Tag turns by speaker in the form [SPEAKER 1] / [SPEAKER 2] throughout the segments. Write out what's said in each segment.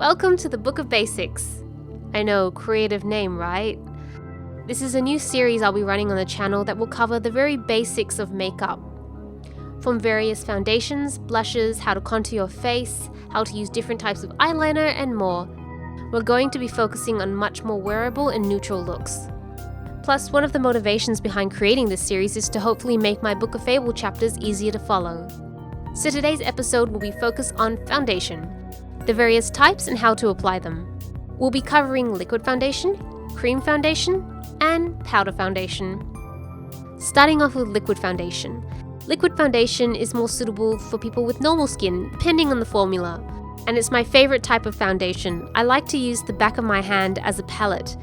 [SPEAKER 1] Welcome to the Book of Basics. I know, creative name, right? This is a new series I'll be running on the channel that will cover the very basics of makeup. From various foundations, blushes, how to contour your face, how to use different types of eyeliner, and more. We're going to be focusing on much more wearable and neutral looks. Plus, one of the motivations behind creating this series is to hopefully make my Book of Fable chapters easier to follow. So today's episode will be focused on foundation, the various types and how to apply them. We'll be covering liquid foundation, cream foundation, and powder foundation. Starting off with liquid foundation. Liquid foundation is more suitable for people with normal skin, depending on the formula. And it's my favorite type of foundation. I like to use the back of my hand as a palette,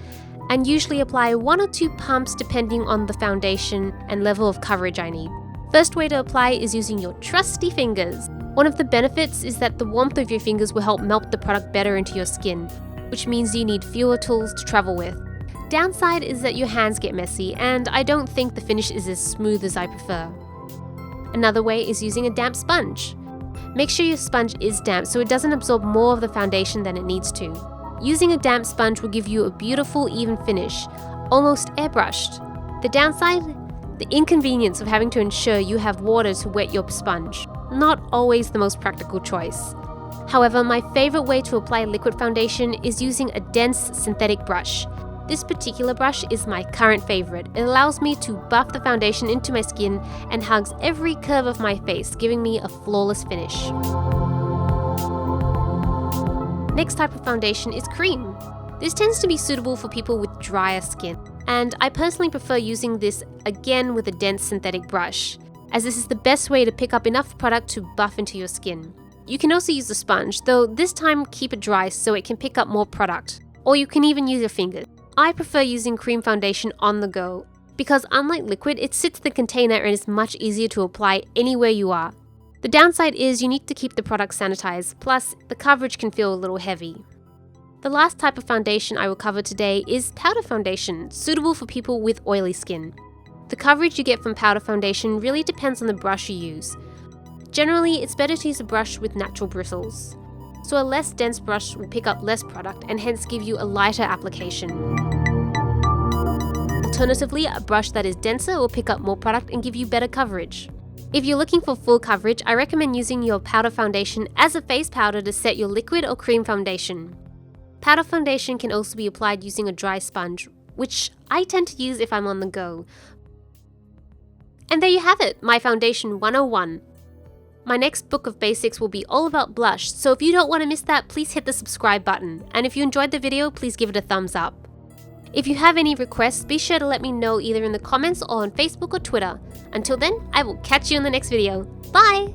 [SPEAKER 1] and usually apply 1 or 2 pumps depending on the foundation and level of coverage I need. First way to apply is using your trusty fingers. One of the benefits is that the warmth of your fingers will help melt the product better into your skin, which means you need fewer tools to travel with. Downside is that your hands get messy, and I don't think the finish is as smooth as I prefer. Another way is using a damp sponge. Make sure your sponge is damp so it doesn't absorb more of the foundation than it needs to. Using a damp sponge will give you a beautiful, even finish, almost airbrushed. The downside? The inconvenience of having to ensure you have water to wet your sponge. Not always the most practical choice. However, my favorite way to apply liquid foundation is using a dense synthetic brush. This particular brush is my current favorite. It allows me to buff the foundation into my skin and hugs every curve of my face, giving me a flawless finish. Next type of foundation is cream. This tends to be suitable for people with drier skin, and I personally prefer using this again with a dense synthetic brush, as this is the best way to pick up enough product to buff into your skin. You can also use a sponge, though this time keep it dry so it can pick up more product, or you can even use your fingers. I prefer using cream foundation on the go, because unlike liquid, it sits in the container and is much easier to apply anywhere you are. The downside is you need to keep the product sanitized, plus the coverage can feel a little heavy. The last type of foundation I will cover today is powder foundation, suitable for people with oily skin. The coverage you get from powder foundation really depends on the brush you use. Generally, it's better to use a brush with natural bristles, so a less dense brush will pick up less product and hence give you a lighter application. Alternatively, a brush that is denser will pick up more product and give you better coverage. If you're looking for full coverage, I recommend using your powder foundation as a face powder to set your liquid or cream foundation. Powder foundation can also be applied using a dry sponge, which I tend to use if I'm on the go. And there you have it, my foundation 101. My next Book of Basics will be all about blush, so if you don't want to miss that, please hit the subscribe button. And if you enjoyed the video, please give it a thumbs up. If you have any requests, be sure to let me know either in the comments or on Facebook or Twitter. Until then, I will catch you in the next video. Bye!